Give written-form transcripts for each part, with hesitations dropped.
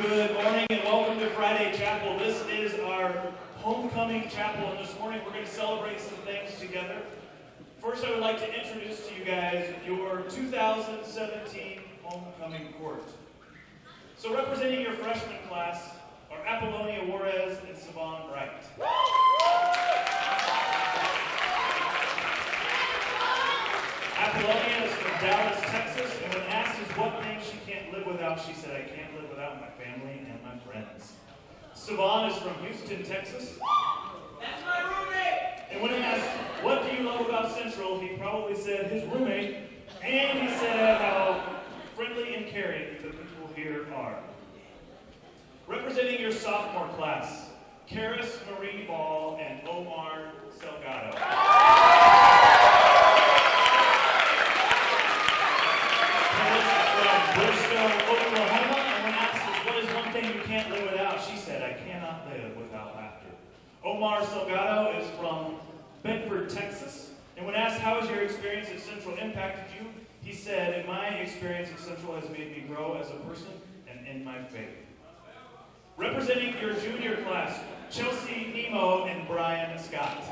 Good morning and welcome to Friday Chapel. This is our homecoming chapel, and this morning we're going to celebrate some things together. First, I would like to introduce to you guys your 2017 homecoming court. So representing your freshman class are Apollonia, Juarez, and Savon, Bryan. Apollonia is from Dallas, Texas, and when asked is what thing she can't live without, she said, I can't live without my family and my friends. Savon is from Houston, Texas. That's my roommate! And when asked, what do you love about Central, he probably said his roommate, and he said how friendly and caring the people here are. Representing your sophomore class, Charis, Marie Ball, and Omar Salgado. Oklahoma, and when asked what is one thing you can't live without, she said, I cannot live without laughter. Omar Salgado is from Bedford, Texas, and when asked how has your experience at Central impacted you, he said, my experience at Central has made me grow as a person and in my faith. Representing your junior class, Chelsea, Nimmo, and Bryan Scott.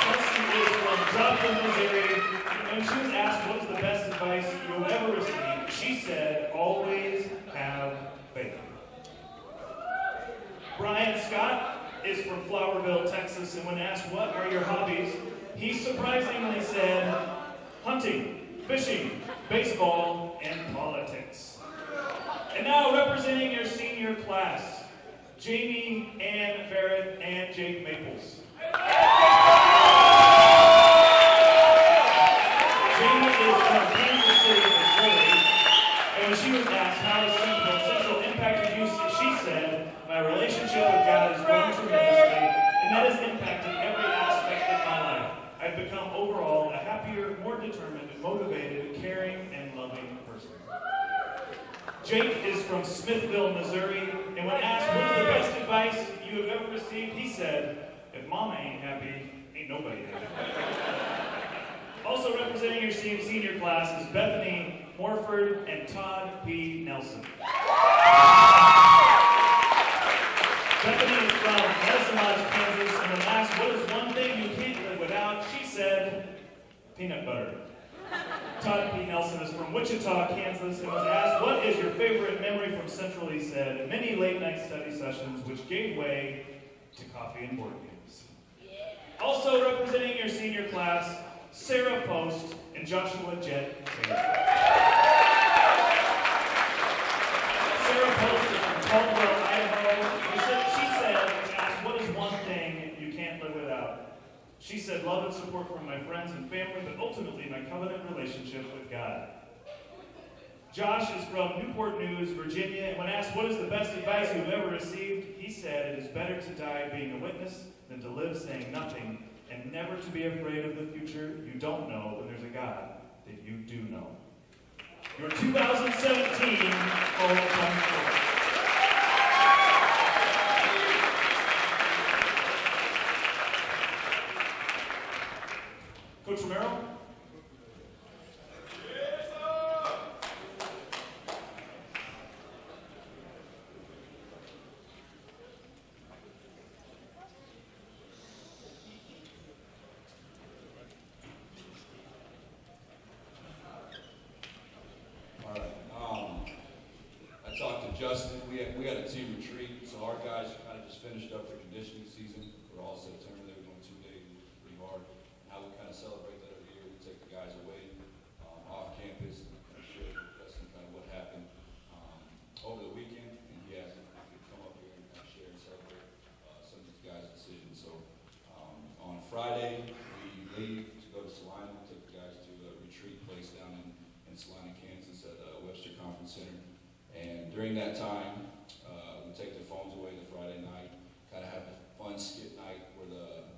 Chelsea is from Joplin, Missouri. When she was asked what is the best advice you've ever received, she said, always have faith. Bryan Scott is from Flowerville, Texas, and when asked what are your hobbies, he surprisingly said, hunting, fishing, baseball, and politics. And now representing your senior class, Jamie, Ann Barrett, and Jayke Maples. When she was asked how has Central impacted you, she said, my relationship with God has grown tremendously, and that has impacted every aspect of my life. I've become overall a happier, more determined, motivated, caring, and loving person. Jayke is from Smithville, Missouri, and when asked what is the best advice you have ever received, he said, if mama ain't happy, ain't nobody happy. Also representing your senior class is Bethany, Morford, and Todd P. Nelson. Bethany is from Medicine Lodge, Kansas, and when asked what is one thing you can't live without, she said, peanut butter. Todd P. Nelson is from Wichita, Kansas, and was asked what is your favorite memory from Central, he said, many late-night study sessions which gave way to coffee and board games. Also representing your senior class, Sarah Post and Joshua Jett Taylor. Sarah Post is from Caldwell, Idaho. She said, asked, what is one thing you can't live without? She said, love and support from my friends and family, but ultimately my covenant relationship with God. Josh is from Newport News, Virginia, and when asked what is the best advice you've ever received, he said, it is better to die being a witness than to live saying nothing, and never to be afraid of the future you don't know when there's a God that you do know. Your 2017 homecoming court. Coach Romero? Justin, we had a team retreat, so our guys kind of just finished up their conditioning season for all September. They were doing 2 days, it was pretty hard. And how we kind of celebrate that every year, we take the guys away off campus and kind of share with Justin kind of what happened over the weekend. And he asked if we could come up here and kind of share and celebrate some of these guys' decisions. So on Friday, we leave to go to Salina. We took the guys to a retreat place down in Salina, Kansas at Webster Conference Center. And during that time, we take their phones away the Friday night, kind of have a fun skit night where the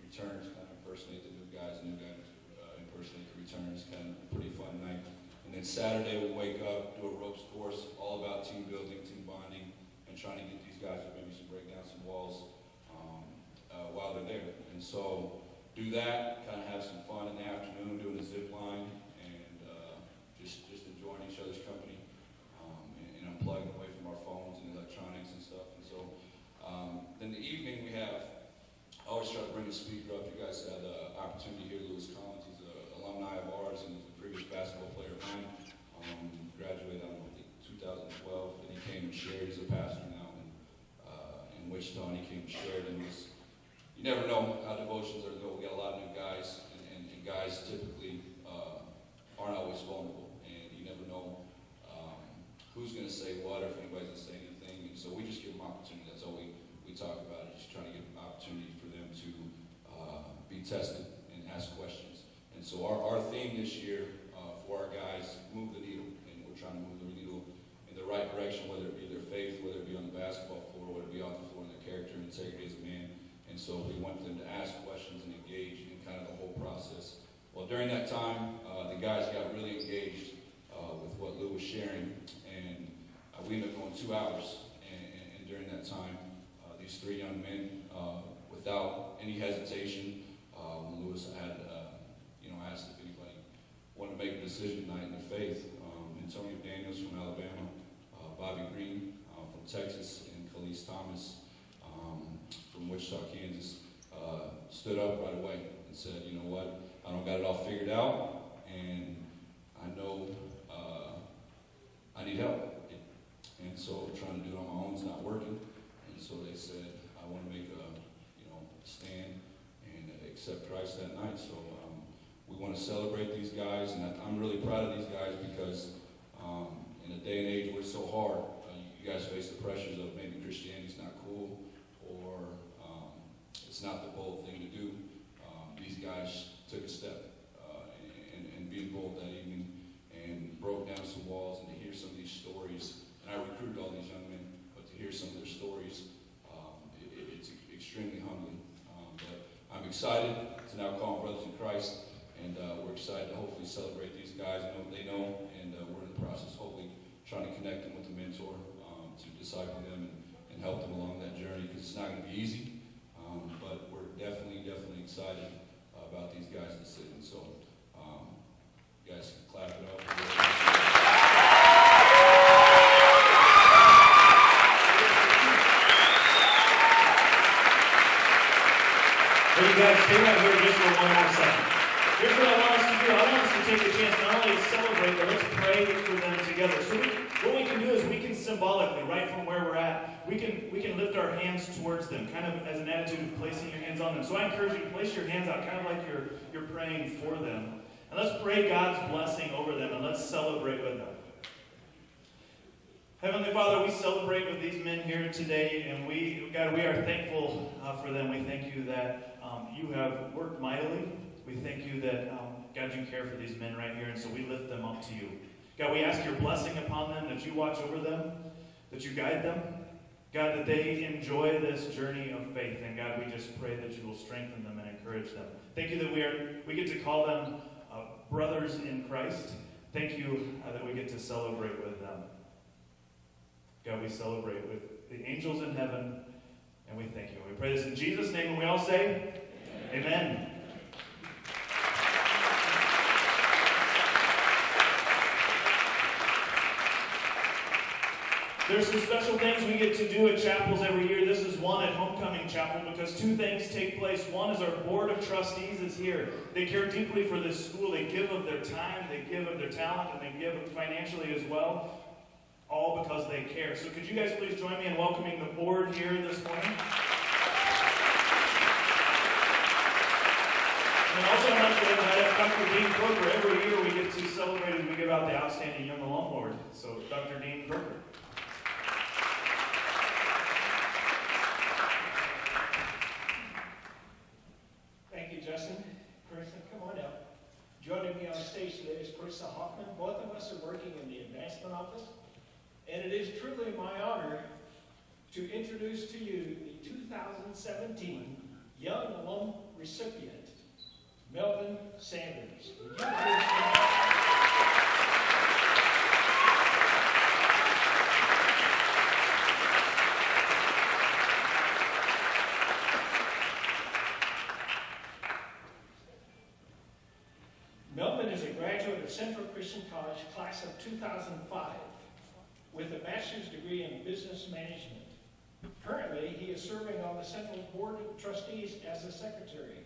returns kind of impersonate the new guys impersonate the returns, kind of a pretty fun night. And then Saturday we'll wake up, do a ropes course, all about team building, team bonding, and trying to get these guys to maybe break down some walls while they're there. And so do that, kind of have some fun in the afternoon, doing a zip line, and just enjoying each other's never know how devotions are going. We got a lot of new guys, and guys typically aren't always vulnerable, and you never know who's going to say what or if anybody's going to say anything. And so we just give them opportunity. That's all we talk about, just trying to give them opportunity for them to be tested and ask questions. And so our theme this year for our guys, move the needle, and we're trying to move the needle in the right direction, whether it be their faith, whether it be on the basketball floor, whether it be off the floor in their character and integrity as a man. And so we want them to ask questions and engage in kind of the whole process. Well, during that time, the guys got really engaged with what Lou was sharing, and we ended up going 2 hours. And during that time, these 3 young men, without any hesitation, when Lewis had, asked if anybody wanted to make a decision tonight in their faith, Antonio Daniels from Alabama, Bobby Green from Texas, and Khalees Thomas from Wichita, Kansas, stood up right away and said, you know what, I don't got it all figured out, and I know I need help. And so trying to do it on my own is not working. And so they said, I want to make a stand and accept Christ that night. So we want to celebrate these guys, and I'm really proud of these guys because in a day and age where it's so hard, you guys face the pressures of maybe Christianity's not cool or it's not the bold thing to do. These guys took a step and being bold that evening and broke down some walls, and to hear some of these stories. And I recruited all these young men, but to hear some of their stories, it's extremely humbling. But I'm excited to now call them brothers in Christ, and we're excited to hopefully celebrate these guys. I know what they know, and we're in the process, hopefully, trying to connect them with a mentor to disciple them and help them along that journey, because it's not going to be easy, but we're definitely excited about these guys decisions. So you guys can clap it up. Hey, you guys, stay right here just for one more second. Here's what I want us to do. I want us to take a chance not only to celebrate, but let's pray for them together. So what we can do is we can symbolically, right from where we're at, we can lift our hands towards them, kind of as an attitude of placing your hands on them. So I encourage you to place your hands out, kind of like you're praying for them. And let's pray God's blessing over them, and let's celebrate with them. Heavenly Father, we celebrate with these men here today, and God, we are thankful for them. We thank you that you have worked mightily. We thank you that, God, you care for these men right here, and so we lift them up to you. God, we ask your blessing upon them, that you watch over them, that you guide them. God, that they enjoy this journey of faith, and God, we just pray that you will strengthen them and encourage them. Thank you that we get to call them brothers in Christ. Thank you that we get to celebrate with them. God, we celebrate with the angels in heaven, and we thank you. We pray this in Jesus' name, and we all say, Amen. There's some special things we get to do at chapels every year. This is one at Homecoming Chapel because 2 things take place. One is our Board of Trustees is here. They care deeply for this school. They give of their time, they give of their talent, and they give financially as well, all because they care. So could you guys please join me in welcoming the board here this morning? And also I'd like to invite up Dr. Dean Croker. Every year we get to celebrate as we give out the Outstanding Young Alum Award. So Dr. Dean Croker. Thank you, Justin. Kristen, come on up. Joining me on stage today is Krista Hoffman. Both of us are working in the advancement office. And it is truly my honor to introduce to you the 2017 Young Alum Recipient, Melvin Sanders. Melvin is a graduate of Central Christian College, class of 2005, with a bachelor's degree in business management. Currently, he is serving on the Central Board of Trustees as a secretary.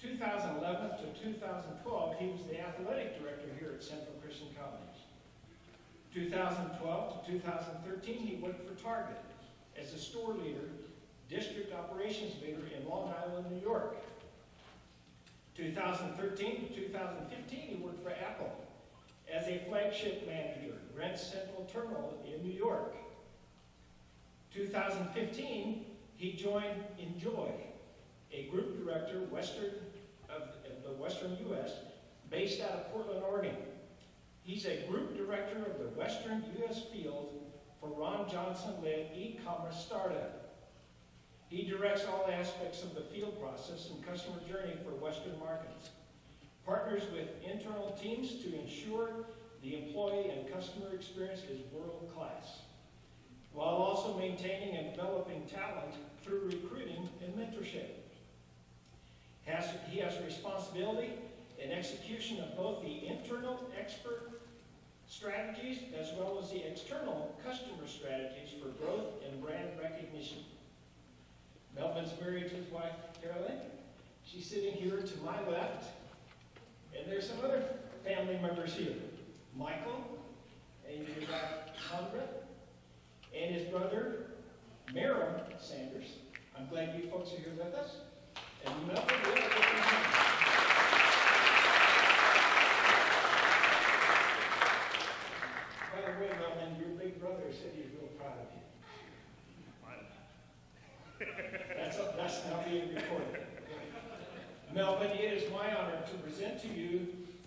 2011 to 2012, he was the athletic director here at Central Christian College. 2012 to 2013, he worked for Target as a store leader, District Operations Leader in Long Island, New York. 2013 to 2015, he worked for Apple as a flagship manager, Grand Central Terminal in New York. 2015, he joined Enjoy, a group director of the Western U.S., based out of Portland, Oregon. He's a group director of the Western U.S. field for Ron Johnson-led e-commerce startup. He directs all aspects of the field process and customer journey for Western markets, partners with internal teams to ensure the employee and customer experience is world-class, while also maintaining and developing talent through recruiting and mentorship. He has responsibility in execution of both the internal expert strategies as well as the external customer strategies for growth and brand recognition. Melvin's married to his wife, Carolyn. She's sitting here to my left. And there's some other family members here. Michael, and you've got Conrad, and his brother, Mero Sanders. I'm glad you folks are here with us. And Melvin, by the way, Melvin, your big brother said he's real proud of you. That's now being recorded. Melvin, it is my honor to present to you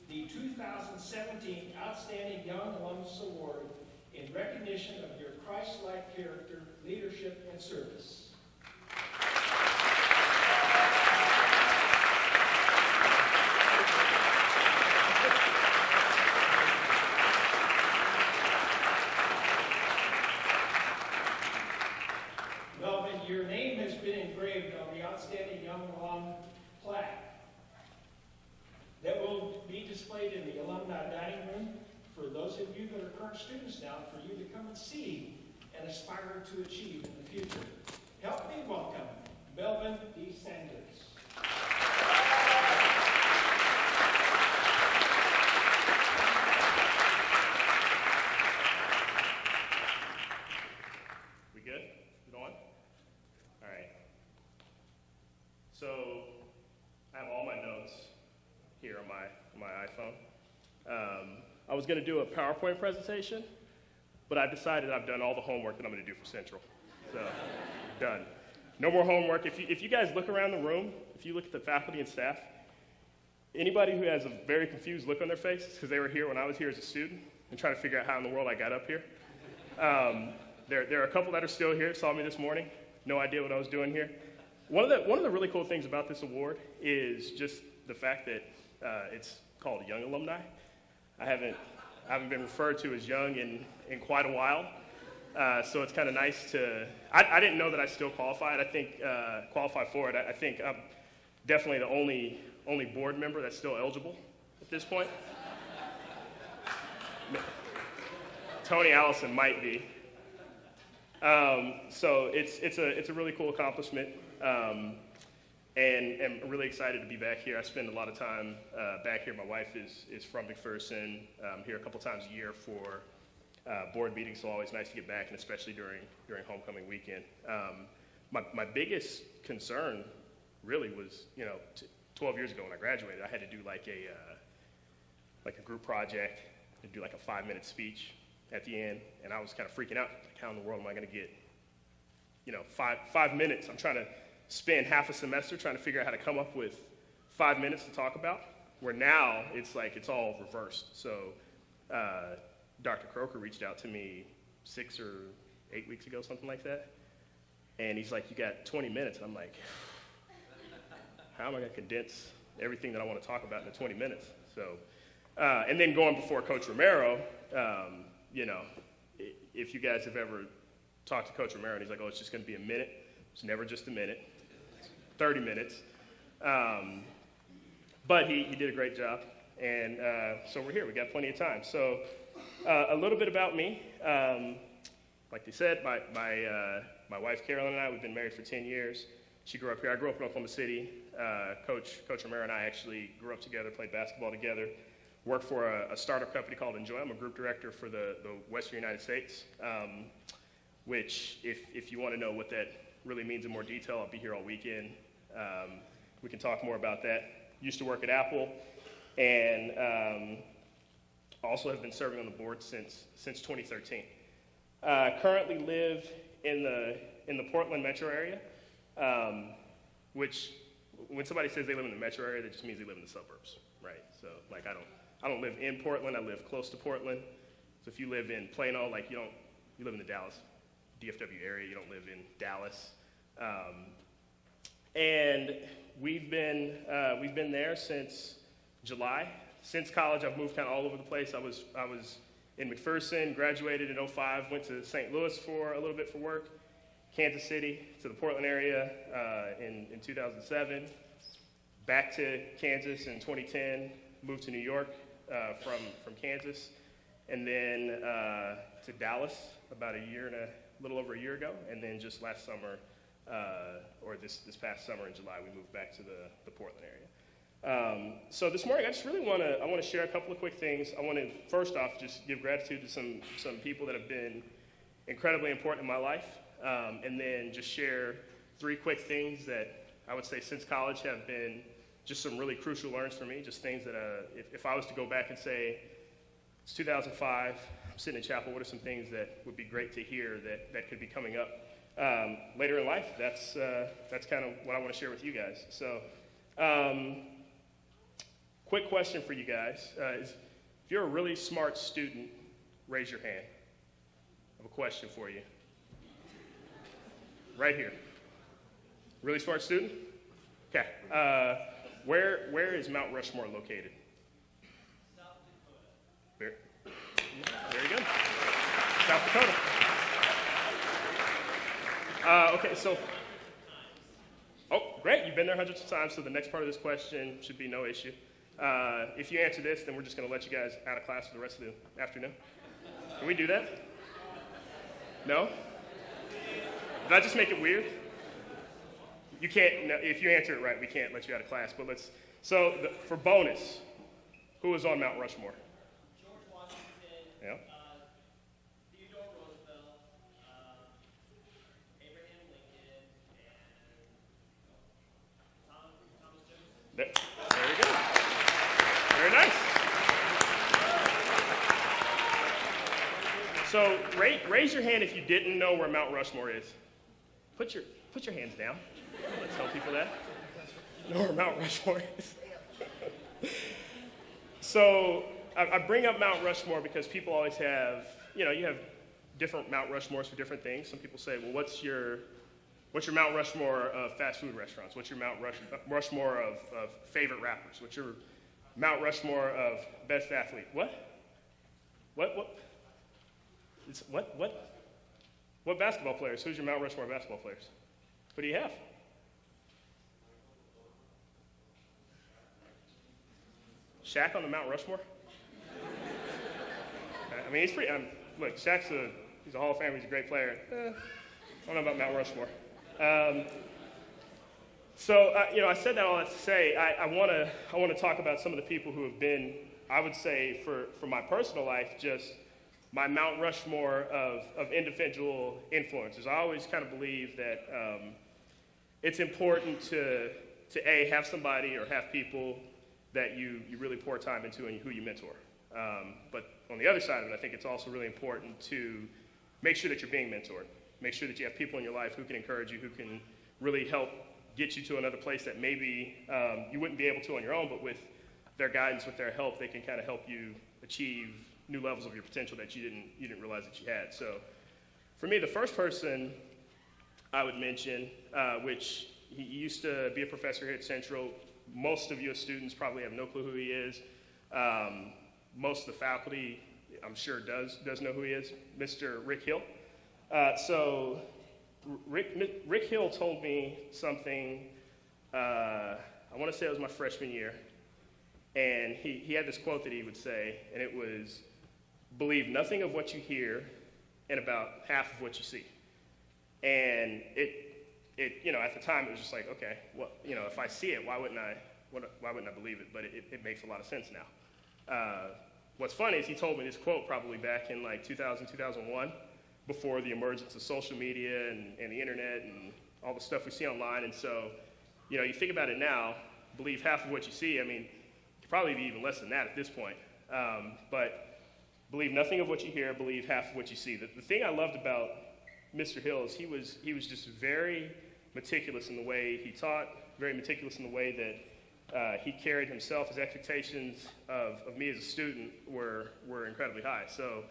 the 2017 Outstanding Young Alumnus Award in recognition of your Christ-like character, leadership, and service. Melvin, your name has been engraved on the Outstanding Young Alum plaque that will be displayed in the alumni dining room for those of you that are current students now, for you to come and see and aspire to achieve in the future. Help me welcome Melvin D. Sanders. We good? We going? All right. So I have all my notes here on my iPhone. I was going to do a PowerPoint presentation, but I've decided I've done all the homework that I'm going to do for Central. So, done. No more homework. If you guys look around the room, if you look at the faculty and staff, anybody who has a very confused look on their face, because they were here when I was here as a student and trying to figure out how in the world I got up here. There are a couple that are still here, saw me this morning, no idea what I was doing here. One of the really cool things about this award is just the fact that it's called Young Alumni. I haven't been referred to as young in quite a while, so it's kind of nice to. I didn't know that I still qualified. I think qualified for it. I think I'm definitely the only board member that's still eligible at this point. Tony Allison might be. So it's a really cool accomplishment. And I'm really excited to be back here. I spend a lot of time back here. My wife is from McPherson. I'm here a couple times a year for board meetings, so always nice to get back, and especially during homecoming weekend. My biggest concern really was, 12 years ago when I graduated, I had to do like a group project, and do like a 5-minute speech at the end, and I was kind of freaking out. Like, how in the world am I going to get, 5 minutes? I'm trying to spend half a semester trying to figure out how to come up with 5 minutes to talk about, where now it's all reversed. So Dr. Croker reached out to me 6 or 8 weeks ago, something like that. And he's like, you got 20 minutes. And I'm like, how am I going to condense everything that I want to talk about into 20 minutes? So, and then going before Coach Romero, if you guys have ever talked to Coach Romero, and he's like, oh, it's just going to be a minute. It's never just a minute. 30 minutes. But he did a great job. And so we're here. We got plenty of time. So a little bit about me. Like they said, my wife Carolyn and I, we've been married for 10 years. She grew up here. I grew up in Oklahoma City. Coach Romero and I actually grew up together, played basketball together, worked for a startup company called Enjoy. I'm a group director for the Western United States, which if you want to know what that really means in more detail. I'll be here all weekend. We can talk more about that. Used to work at Apple, and also have been serving on the board since 2013. Currently live in the Portland metro area, which when somebody says they live in the metro area, that just means they live in the suburbs, right? So like I don't live in Portland. I live close to Portland. So if you live in Plano, like you live in the Dallas DFW area. You don't live in Dallas. And we've been there since July. Since college, I've moved kind of all over the place. I was in McPherson, graduated in 2005, went to St. Louis for a little bit for work, Kansas City to the Portland area in 2007, back to Kansas in 2010, moved to New York from Kansas, and then to Dallas about a little over a year ago, and then just last summer, or this past summer in July, we moved back to the Portland area. So this morning, I just really want to share a couple of quick things. I want to first off just give gratitude to some people that have been incredibly important in my life, and then just share 3 quick things that I would say since college have been just some really crucial learns for me. Just things that if I was to go back and say it's 2005, I'm sitting in chapel. What are some things that would be great to hear that could be coming up later in life? That's kind of what I want to share with you guys. So. Quick question for you guys is, if you're a really smart student, raise your hand. I have a question for you. Right here. Really smart student? Okay. Where is Mount Rushmore located? South Dakota. There you go. South Dakota. Okay, so. Oh, great. You've been there hundreds of times, so the next part of this question should be no issue. If you answer this, then we're just going to let you guys out of class for the rest of the afternoon. Can we do that? No? Did I just make it weird? You can't, no, if you answer it right, we can't let you out of class, but for bonus, who was on Mount Rushmore? George Washington. Yeah. Theodore Roosevelt. Abraham Lincoln. And Thomas Jefferson. There you go. Very nice. So raise your hand if you didn't know where Mount Rushmore is. Put your hands down. Let's tell people that. Know where Mount Rushmore is. So I bring up Mount Rushmore because people always have, you have different Mount Rushmores for different things. Some people say, well, what's your Mount Rushmore of fast food restaurants? What's your Mount Rushmore of favorite rappers? What's your Mount Rushmore of best athlete? What? What basketball players? Who's your Mount Rushmore basketball players? What do you have? Shaq on the Mount Rushmore? I mean, he's pretty. Look, Shaq's he's a Hall of Famer. He's a great player. I don't know about Mount Rushmore. I said that all that to say I want to talk about some of the people who have been, I would say, for my personal life, just my Mount Rushmore of individual influencers. I always kind of believe that it's important to have somebody or have people that you really pour time into and who you mentor. But on the other side of it, I think it's also really important to make sure that you're being mentored. Make sure that you have people in your life who can encourage you, who can really help get you to another place that maybe you wouldn't be able to on your own, but with their guidance, with their help, they can kind of help you achieve new levels of your potential that you didn't realize that you had. So for me, the first person I would mention, which he used to be a professor here at Central. Most of you as students probably have no clue who he is. Most of the faculty, I'm sure, does know who he is, Mr. Rick Hill. So Rick Hill told me something, I want to say it was my freshman year, and he had this quote that he would say, and it was, believe nothing of what you hear and about half of what you see. And it at the time it was just like, okay, well, if I see it, why wouldn't I believe it? But it makes a lot of sense now. What's funny is he told me this quote probably back in like 2000, 2001, before the emergence of social media and the internet and all the stuff we see online. And so, you think about it now, believe half of what you see. I mean, it could probably be even less than that at this point. But believe nothing of what you hear, believe half of what you see. The thing I loved about Mr. Hill is he was just very meticulous in the way he taught, very meticulous in the way that he carried himself. His expectations of me as a student were incredibly high. So,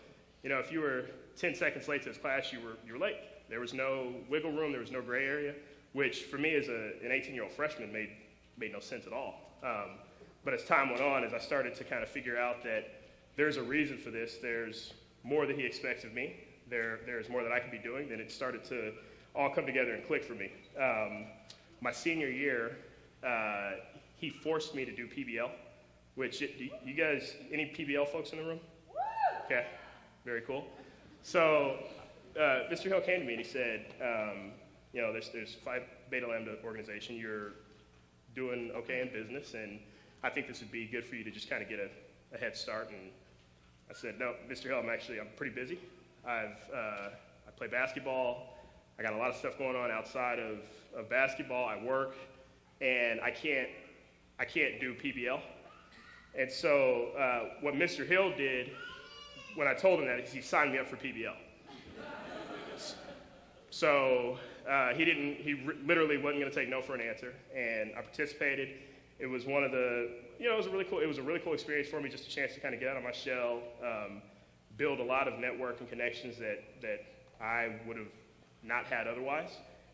if you were 10 seconds late to this class, you were late. There was no wiggle room, there was no gray area, which for me as an 18-year-old freshman made no sense at all. But as time went on, as I started to kind of figure out that there's a reason for this, there's more that he expects of me, there's more that I can be doing, then it started to all come together and click for me. My senior year, he forced me to do PBL, which, you guys, any PBL folks in the room? Okay, very cool. So Mr. Hill came to me and he said, there's Phi Beta Lambda organization, you're doing okay in business, and I think this would be good for you to just kind of get a head start. And I said, no, Mr. Hill, I'm pretty busy. I play basketball. I got a lot of stuff going on outside of basketball. I work, and I can't do PBL. And so what Mr. Hill did when I told him that is he signed me up for PBL. So he literally wasn't going to take no for an answer, and I participated. It was one of the, it was a really cool experience for me, just a chance to kind of get out of my shell, build a lot of network and connections that I would have not had otherwise.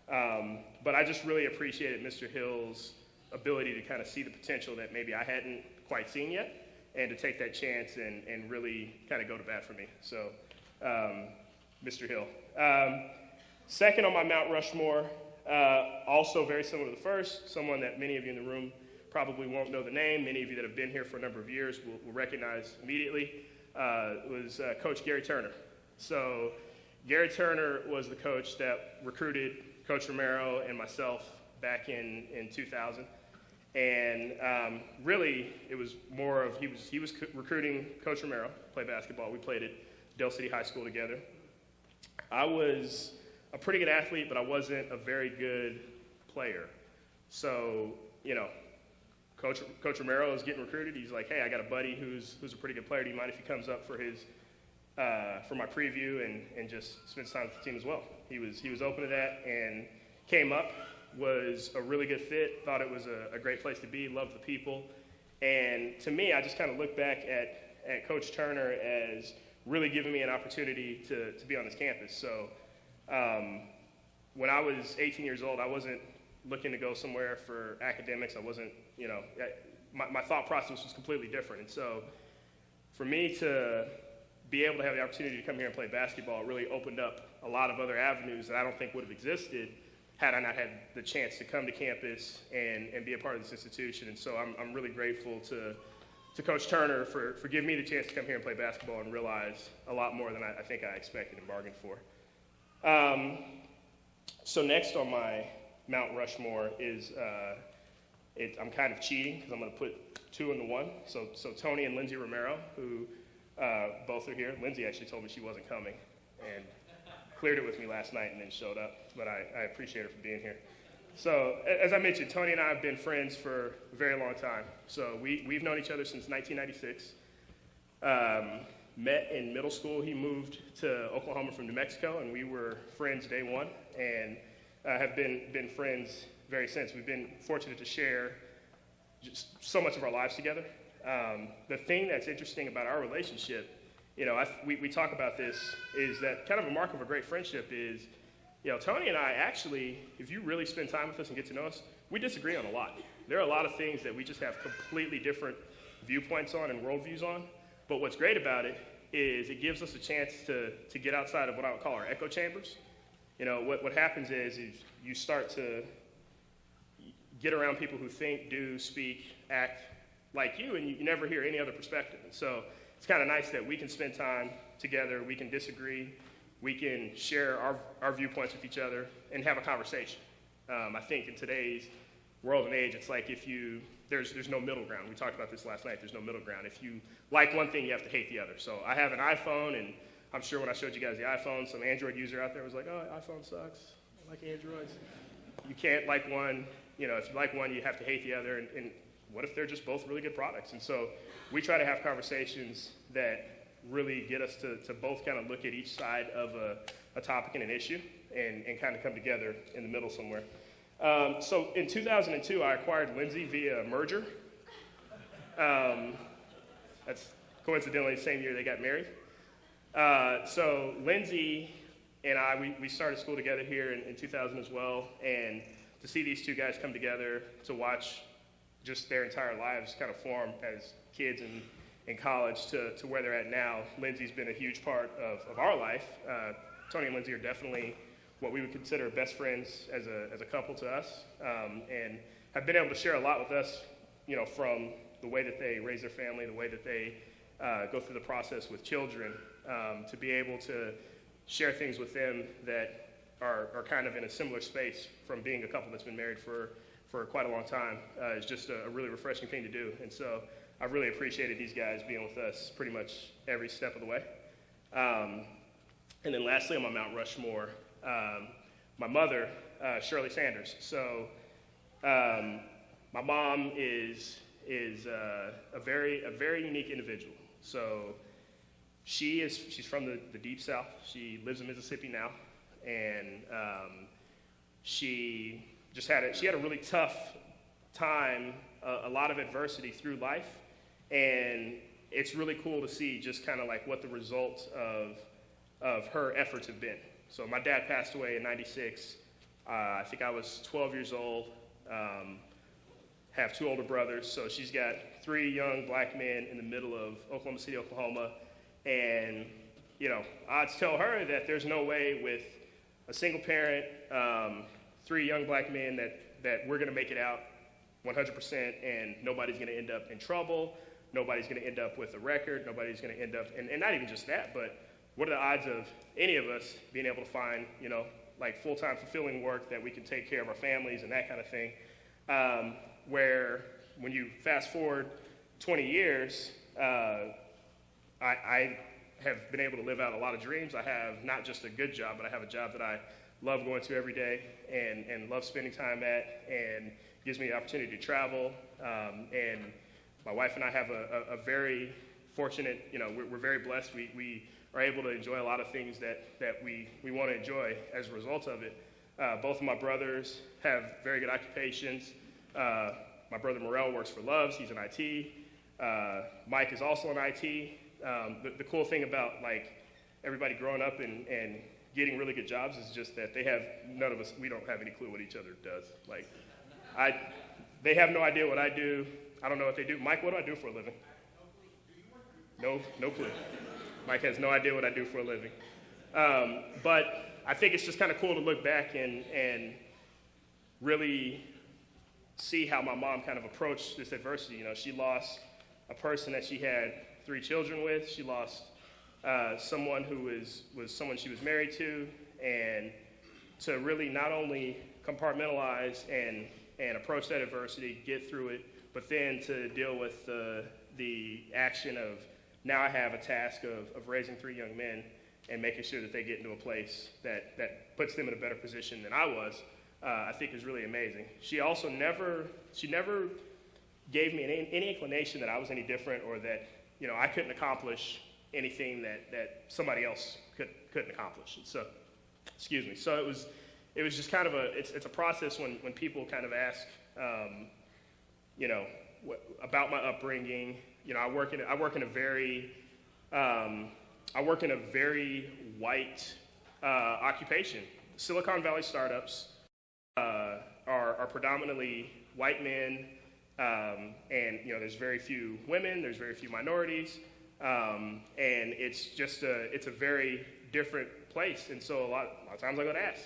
But I just really appreciated Mr. Hill's ability to kind of see the potential that maybe I hadn't quite seen yet, and to take that chance and really kind of go to bat for me. So, Mr. Hill. Second on my Mount Rushmore, also very similar to the first, someone that many of you in the room probably won't know the name. Many of you that have been here for a number of years will recognize immediately, was Coach Gary Turner. So Gary Turner was the coach that recruited Coach Romero and myself back in 2000. And really, it was more of, he was recruiting Coach Romero to play basketball. We played at Del City High School together. I was a pretty good athlete, but I wasn't a very good player. So, Coach Romero is getting recruited. He's like, hey, I got a buddy who's a pretty good player. Do you mind if he comes up for my preview and just spends time with the team as well? He was open to that and came up, was a really good fit, thought it was a great place to be, loved the people. And to me, I just kind of look back at Coach Turner as really giving me an opportunity to be on this campus. So when I was 18 years old, I wasn't looking to go somewhere for academics. I wasn't, my thought process was completely different. And so for me to be able to have the opportunity to come here and play basketball, it really opened up a lot of other avenues that I don't think would have existed had I not had the chance to come to campus and be a part of this institution. And so I'm really grateful to Coach Turner for giving me the chance to come here and play basketball and realize a lot more than I think I expected and bargained for. So next on my Mount Rushmore is, I'm kind of cheating because I'm going to put two into one. So Tony and Lindsay Romero, who both are here. Lindsay actually told me she wasn't coming and cleared it with me last night and then showed up, but I appreciate her for being here. So as I mentioned, Tony and I have been friends for a very long time. So we've known each other since 1996. Met in middle school. He moved to Oklahoma from New Mexico, and we were friends day one, and have been friends very since. We've been fortunate to share just so much of our lives together. The thing that's interesting about our relationship, we talk about this, is that kind of a mark of a great friendship is, Tony and I actually, if you really spend time with us and get to know us, we disagree on a lot. There are a lot of things that we just have completely different viewpoints on and worldviews on. But what's great about it is it gives us a chance to get outside of what I would call our echo chambers. What happens is you start to get around people who think, do, speak, act like you, and you never hear any other perspective. And so it's kind of nice that we can spend time together, we can disagree, we can share our viewpoints with each other and have a conversation. I think in today's world and age, it's like there's no middle ground. We talked about this last night. There's no middle ground. If you like one thing, you have to hate the other. So I have an iPhone, and I'm sure when I showed you guys the iPhone, some Android user out there was like, oh, iPhone sucks. I like Androids. you can't like one, if you like one, you have to hate the other, and what if they're just both really good products? And so we try to have conversations that really get us to both kind of look at each side of a topic and an issue and kind of come together in the middle somewhere. So in 2002, I acquired Lindsay via a merger. That's coincidentally the same year they got married. So Lindsay and I, we started school together here in 2000 as well, and to see these two guys come together, to watch just their entire lives kind of form as kids in college to where they're at now. Lindsay's been a huge part of our life. Tony and Lindsay are definitely what we would consider best friends as a couple to us, and have been able to share a lot with us, from the way that they raise their family, the way that they go through the process with children, to be able to share things with them that are kind of in a similar space from being a couple that's been married for quite a long time is just a really refreshing thing to do. And so I really appreciated these guys being with us pretty much every step of the way. And then lastly on my Mount Rushmore, my mother, Shirley Sanders. So my mom is a very unique individual. So she's from the deep South. She lives in Mississippi now, and she had a really tough time, a lot of adversity through life, and it's really cool to see just kind of like what the results of her efforts have been. So my dad passed away in '96. I think I was 12 years old. Have two older brothers, so she's got 3 young black men in the middle of Oklahoma City, Oklahoma, and odds tell her that there's no way with a single parent, 3 young black men that we're going to make it out 100%, and nobody's going to end up in trouble, nobody's going to end up with a record, nobody's going to end up, and not even just that, but what are the odds of any of us being able to find, like full-time fulfilling work that we can take care of our families and that kind of thing, where when you fast forward 20 years, I have been able to live out a lot of dreams. I have not just a good job, but I have a job that I love going to every day and love spending time at, and gives me the opportunity to travel. And my wife and I have a very fortunate, we're very blessed. We are able to enjoy a lot of things that we want to enjoy as a result of it. Both of my brothers have very good occupations. My brother Morel works for Love's, he's in IT. Mike is also in IT. The cool thing about like everybody growing up and getting really good jobs is just that none of us, we don't have any clue what each other does. Like, they have no idea what I do. I don't know what they do. Mike, what do I do for a living? No clue. Mike has no idea what I do for a living. But I think it's just kind of cool to look back and really see how my mom kind of approached this adversity. She lost a person that she had 3 children with. She lost someone who was someone she was married to, and to really not only compartmentalize and approach that adversity, get through it, but then to deal with the action of, now I have a task of raising 3 young men and making sure that they get into a place that puts them in a better position than I was, I think is really amazing. She also never gave me any inclination that I was any different, or that I couldn't accomplish anything that somebody else couldn't accomplish. And so, excuse me. So it was just kind of it's a process when people kind of ask, about my upbringing. I work in a very white occupation. Silicon Valley startups are predominantly white men, and there's very few women, there's very few minorities, and it's just it's a very different place. And so a lot of times I go to ask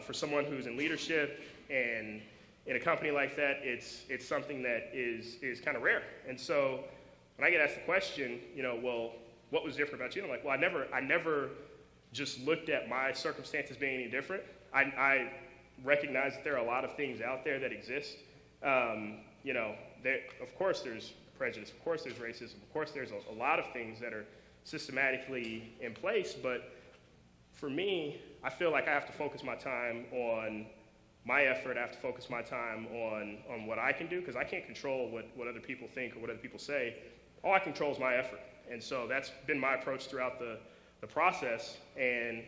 for someone who's in leadership and in a company like that, it's something that is kind of rare. And so when I get asked the question, well, what was different about you? And I'm like, well, I never just looked at my circumstances being any different. I recognize that there are a lot of things out there that exist. Of course there's prejudice, of course there's racism, of course there's a lot of things that are systematically in place, but for me, I feel like I have to focus my time on my effort. I have to focus my time on what I can do, because I can't control what other people think or what other people say. All I control is my effort. And so that's been my approach throughout the process. And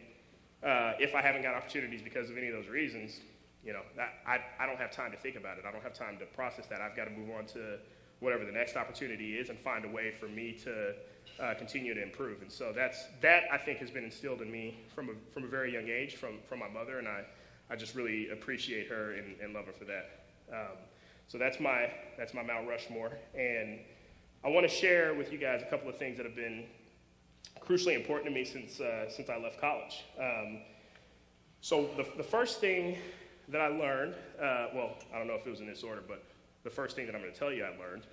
if I haven't got opportunities because of any of those reasons, I don't have time to think about it. I don't have time to process that. I've got to move on to whatever the next opportunity is and find a way for me to continue to improve. And so that I think has been instilled in me from a very young age from my mother, and I just really appreciate her and love her for that. So that's my Mount Rushmore, and I want to share with you guys a couple of things that have been crucially important to me since I left college. So the first thing that I learned, well, I don't know if it was in this order, but the first thing that I'm going to tell you I learned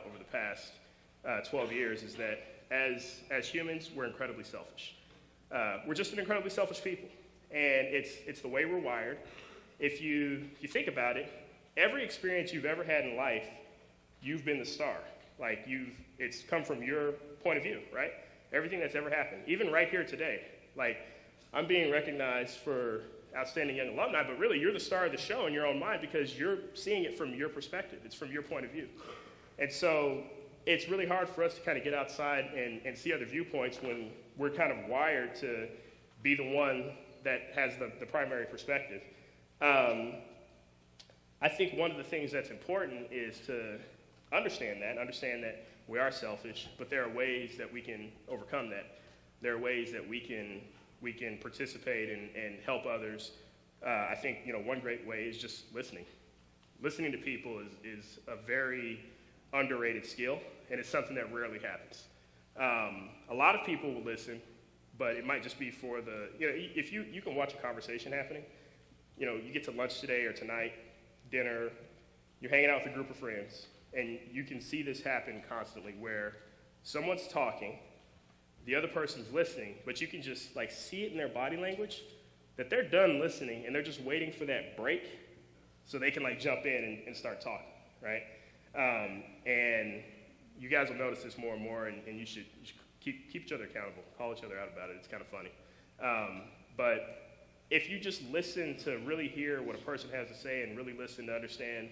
over the past 12 years is that as humans, we're incredibly selfish. We're just an incredibly selfish people, and it's the way we're wired. If you think about it, every experience you've ever had in life, you've been the star. Like it's come from your point of view, right? Everything that's ever happened, even right here today. Like, I'm being recognized for outstanding young alumni, but really you're the star of the show in your own mind because you're seeing it from your perspective. It's from your point of view. And so it's really hard for us to kind of get outside and see other viewpoints when we're kind of wired to be the one that has the primary perspective. I think one of the things that's important is to understand that we are selfish, but there are ways that we can overcome that. There are ways that we can participate and help others. I think one great way is just listening. Listening to people is a very underrated skill, and it's something that rarely happens. A lot of people will listen, but it might just be for if you can watch a conversation happening. You get to lunch today or tonight, dinner, you're hanging out with a group of friends, and you can see this happen constantly where someone's talking, the other person's listening, but you can just see it in their body language that they're done listening and they're just waiting for that break so they can jump in and start talking, right? And you guys will notice this more and more, and you should keep each other accountable, call each other out about it. It's kind of funny. But if you just listen to really hear what a person has to say and really listen to understand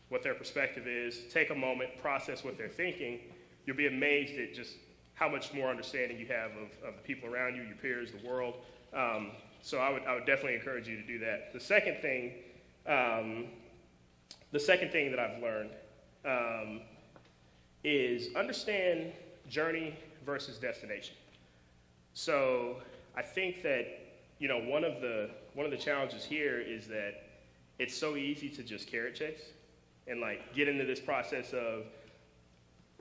what their perspective is, take a moment, process what they're thinking, you'll be amazed at just how much more understanding you have of the people around you, your peers, the world. So I would definitely encourage you to do that. The second thing that I've learned is understand journey versus destination. So I think that one of the challenges here is that it's so easy to just carrot chase and get into this process of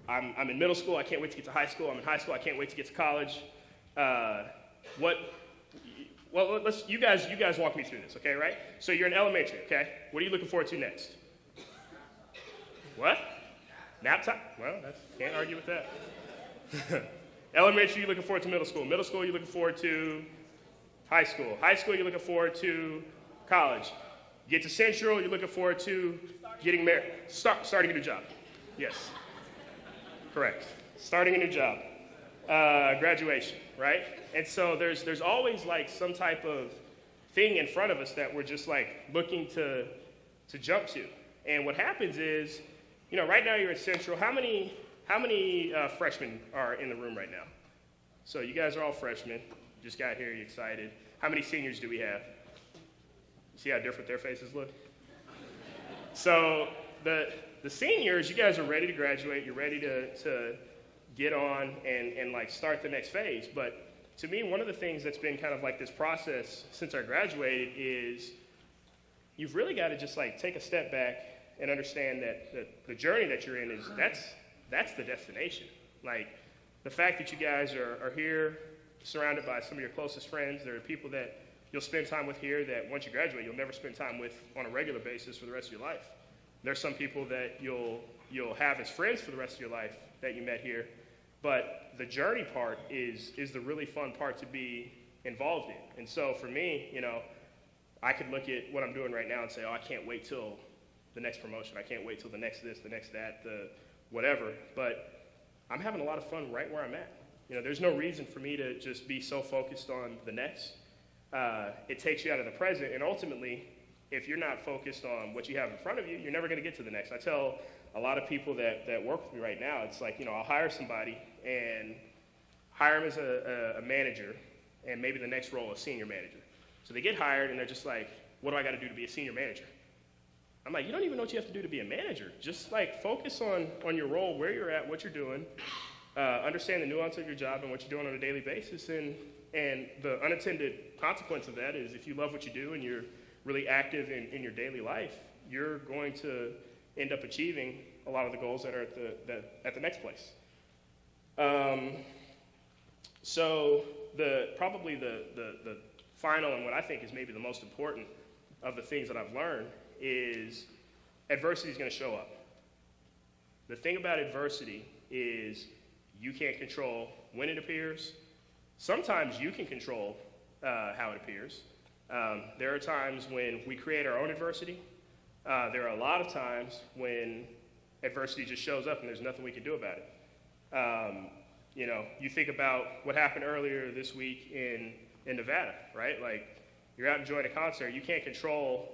I'm in middle school, I can't wait to get to high school. I'm in high school, I can't wait to get to college. You guys walk me through this, okay, right? So you're in elementary, okay? What are you looking forward to next? What? Nap time? Well, can't argue with that. Elementary, you're looking forward to middle school. Middle school, you're looking forward to high school. High school, you're looking forward to college. You get to Central, you're looking forward to getting married. Starting a new job. Yes. Correct. Starting a new job. Graduation, right? And so there's always some type of thing in front of us that we're just looking to jump to. And what happens is, right now you're at Central. How many freshmen are in the room right now? So you guys are all freshmen. Just got here, you excited. How many seniors do we have? See how different their faces look? So the seniors, you guys are ready to graduate. You're ready to get on and start the next phase. But to me, one of the things that's been kind of this process since I graduated is you've really got to just take a step back and understand that the journey that you're in is that's the destination. The fact that you guys are here surrounded by some of your closest friends, there are people that you'll spend time with here that once you graduate, you'll never spend time with on a regular basis for the rest of your life. There's some people that you'll have as friends for the rest of your life that you met here, but the journey part is the really fun part to be involved in. And so for me, I could look at what I'm doing right now and say, oh, I can't wait till the next promotion. I can't wait till the next this, the next that, the whatever. But I'm having a lot of fun right where I'm at. There's no reason for me to just be so focused on the next. It takes you out of the present, and ultimately, if you're not focused on what you have in front of you, you're never going to get to the next. I tell a lot of people that work with me right now, it's like, I'll hire somebody and hire them as a manager, and maybe the next role is senior manager. So they get hired and they're just like, what do I got to do to be a senior manager? I'm like, you don't even know what you have to do to be a manager. Just like focus on your role, where you're at, what you're doing, understand the nuance of your job and what you're doing on a daily basis. And the unintended consequence of that is if you love what you do and you're really active in your daily life, you're going to end up achieving a lot of the goals that are at the next place. So probably the final and what I think is maybe the most important of the things that I've learned is adversity is going to show up. The thing about adversity is you can't control when it appears. Sometimes you can control how it appears. There are times when we create our own adversity. There are a lot of times when adversity just shows up and there's nothing we can do about it. You think about what happened earlier this week in Nevada, right? Like, you're out enjoying a concert, you can't control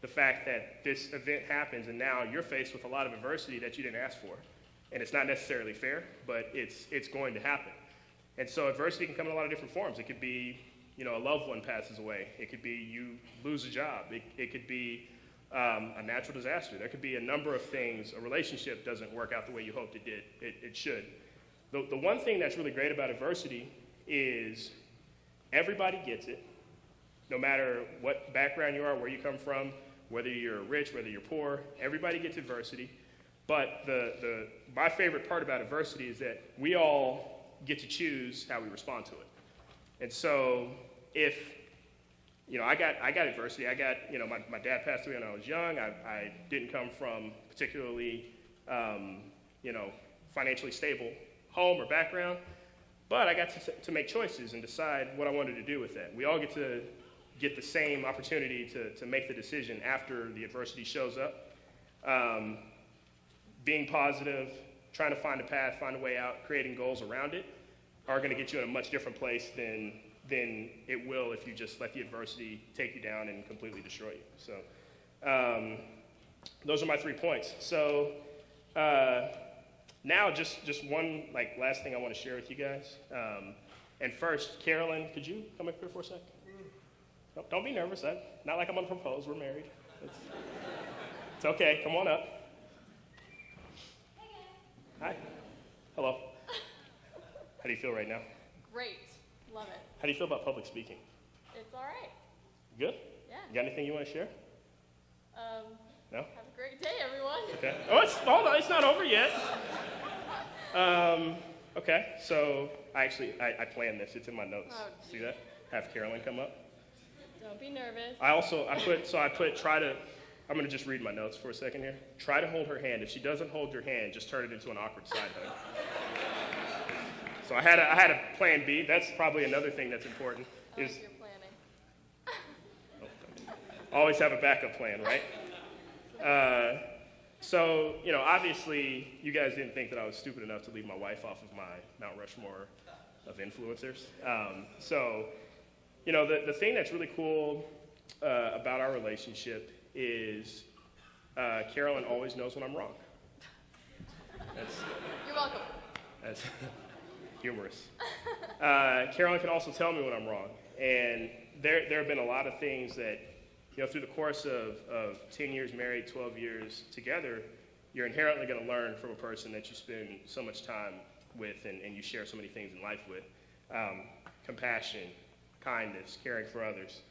the fact that this event happens and now you're faced with a lot of adversity that you didn't ask for. And it's not necessarily fair, but it's going to happen. And so adversity can come in a lot of different forms. It could be, a loved one passes away. It could be you lose a job. It could be a natural disaster. There could be a number of things. A relationship doesn't work out the way you hoped it did. It should. The one thing that's really great about adversity is everybody gets it, no matter what background you are, where you come from, whether you're rich, whether you're poor, everybody gets adversity. But my favorite part about adversity is that we all get to choose how we respond to it. And so if, I got adversity. I got, my dad passed away when I was young. I didn't come from particularly, financially stable home or background, but I got to make choices and decide what I wanted to do with that. We all get to get the same opportunity to make the decision after the adversity shows up. Being positive, trying to find a path, find a way out, creating goals around it are going to get you in a much different place than it will if you just let the adversity take you down and completely destroy you. So those are my 3 points. So now just one last thing I want to share with you guys. And first, Carolyn, could you come up here for a sec? No, don't be nervous. Not like I'm going to propose. We're married. It's okay. Come on up. Hi. Hello. How do you feel right now? Great. Love it. How do you feel about public speaking? It's all right. Good? Yeah. You got anything you want to share? No? Have a great day, everyone. Okay. Hold on. It's not over yet. Okay. So I planned this. It's in my notes. Oh, See that? Have Carolyn come up. Don't be nervous. I'm going to just read my notes for a second here. Try to hold her hand. If she doesn't hold your hand, just turn it into an awkward side hug. So I had a plan B. That's probably another thing that's important. You're Is planning. always have a backup plan, right? So, obviously, you guys didn't think that I was stupid enough to leave my wife off of my Mount Rushmore of influencers. The thing that's really cool about our relationship is Carolyn always knows when I'm wrong. You're welcome. That's humorous. Carolyn can also tell me when I'm wrong. And there have been a lot of things that, through the course of 10 years married, 12 years together, you're inherently going to learn from a person that you spend so much time with and you share so many things in life with. Compassion, kindness, caring for others.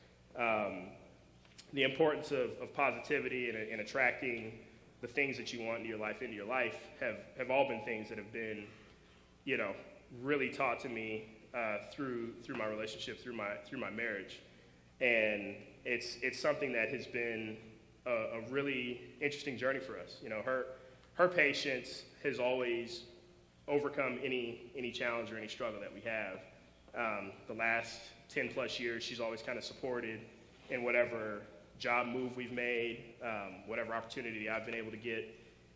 The importance of positivity and attracting the things that you want into your life have all been things that have been, really taught to me through my relationship, through my marriage. And it's something that has been a really interesting journey for us. Her patience has always overcome any challenge or any struggle that we have. The last 10 plus years, she's always kind of supported in whatever job move we've made, whatever opportunity I've been able to get.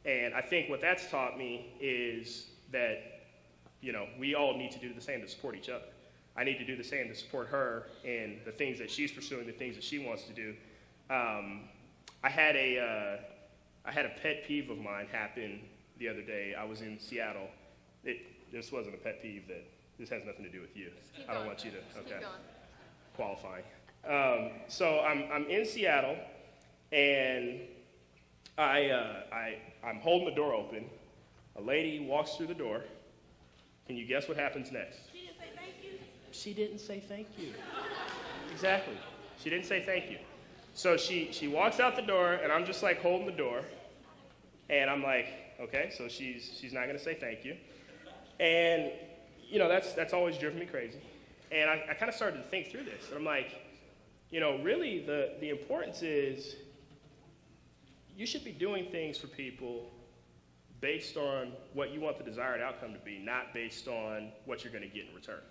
And I think what that's taught me is that, we all need to do the same to support each other. I need to do the same to support her in the things that she's pursuing, the things that she wants to do. I had a pet peeve of mine happen the other day. I was in Seattle. This wasn't a pet peeve. This has nothing to do with you. I don't want you to. Just Okay. keep going. Qualifying. So I'm in Seattle, and I'm holding the door open. A lady walks through the door. Can you guess what happens next? She didn't say thank you. She didn't say thank you. Exactly. She didn't say thank you. So she walks out the door, and I'm just like holding the door, and I'm like, okay, so she's not gonna say thank you, and that's always driven me crazy, and I kind of started to think through this, and I'm like, really the importance is you should be doing things for people based on what you want the desired outcome to be, not based on what you're going to get in return,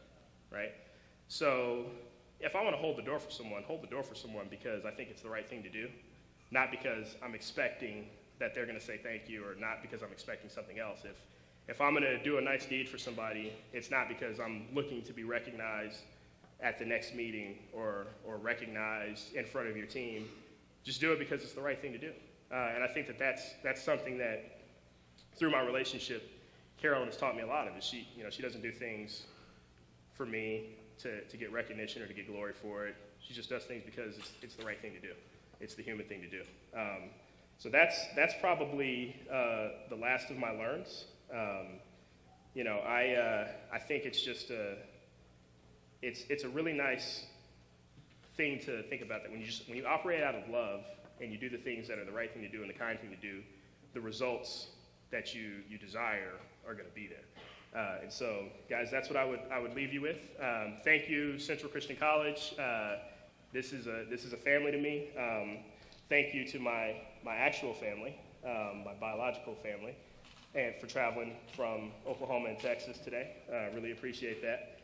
right? So if I want to hold the door for someone because I think it's the right thing to do, not because I'm expecting that they're going to say thank you, or not because I'm expecting something else. If I'm going to do a nice deed for somebody, it's not because I'm looking to be recognized at the next meeting or recognized in front of your team. Just do it because it's the right thing to do. And I think that's something that, through my relationship, Carolyn has taught me a lot of. Is she doesn't do things for me to get recognition or to get glory for it. She just does things because it's the right thing to do. It's the human thing to do. So that's probably the last of my learns. I think it's just it's a really nice thing to think about, that when you operate out of love and you do the things that are the right thing to do and the kind thing to do, the results that you desire are going to be there. And so, guys, that's what I would leave you with. Thank you, Central Christian College. This is a family to me. Thank you to my actual family, my biological family, and for traveling from Oklahoma and Texas today. Really appreciate that.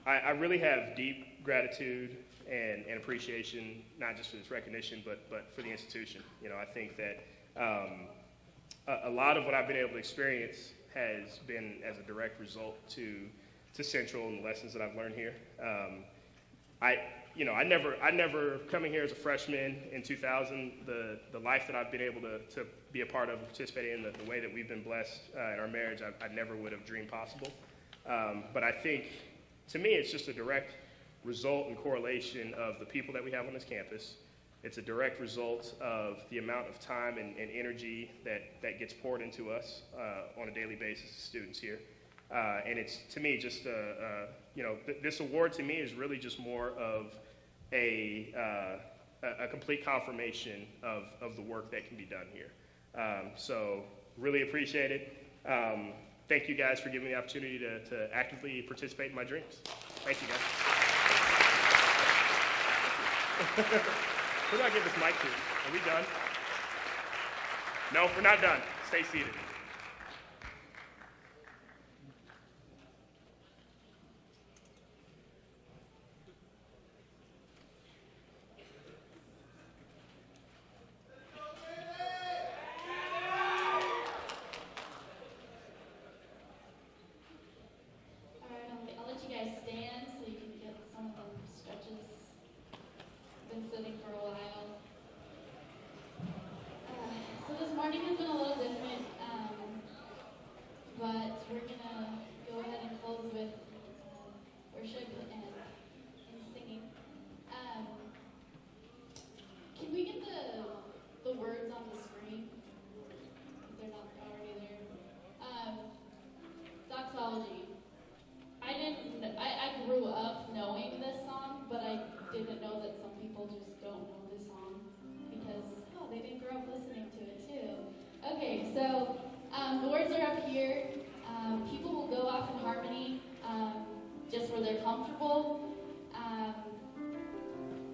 I really have deep gratitude and appreciation, not just for this recognition, but for the institution. I think that a lot of what I've been able to experience has been as a direct result to Central and the lessons that I've learned here. I never coming here as a freshman in 2000, the life that I've been able to be a part of, participate in, the way that we've been blessed in our marriage, I never would have dreamed possible. But I think, to me, it's just a direct result and correlation of the people that we have on this campus. It's a direct result of the amount of time and energy that gets poured into us on a daily basis as students here. And it's, to me, just this award to me is really just more of a complete confirmation of the work that can be done here. So really appreciate it. Thank you guys for giving me the opportunity to actively participate in my dreams. Thank you, guys. Who do I give this mic to? Are we done? No, we're not done. Stay seated. I'll let you guys stand so you can get some of the stretches. Been sitting for a while. So this morning has been a little different, but we're gonna go ahead and close with worship and singing. Can we get the words on the screen? If they're not already there. Doxology. I grew up knowing this song, but I didn't know that some people just don't know this song because, they didn't grow up listening to it too. Okay, so the words are up here. People will go off in harmony just where they're comfortable.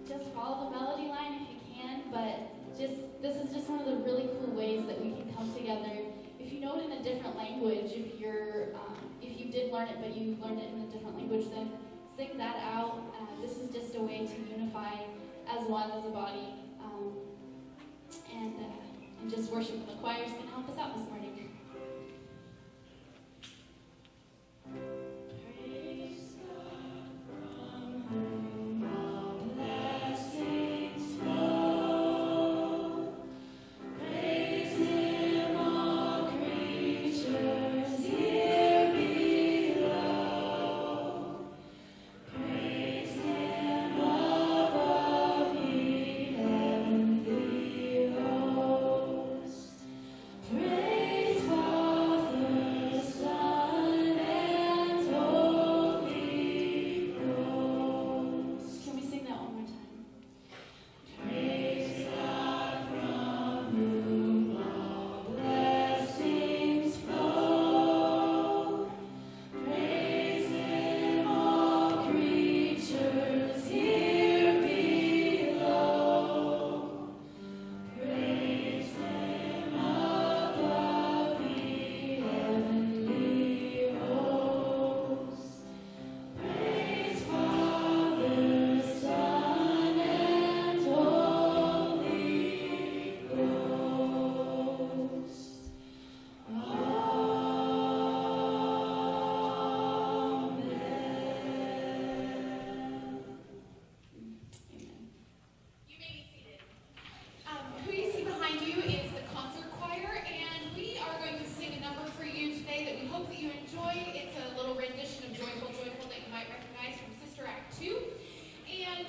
Just follow the melody line if you can, but this is just one of the really cool ways that we can come together. If you know it in a different language, if you did learn it but you learned it in a different language, then sing that out. This is just a way to unify as one, as a body, and just worship. And the choir's going to help us out this morning. Praise God from whom all blessings flow. Joy. It's a little rendition of Joyful, Joyful that you might recognize from Sister Act 2. And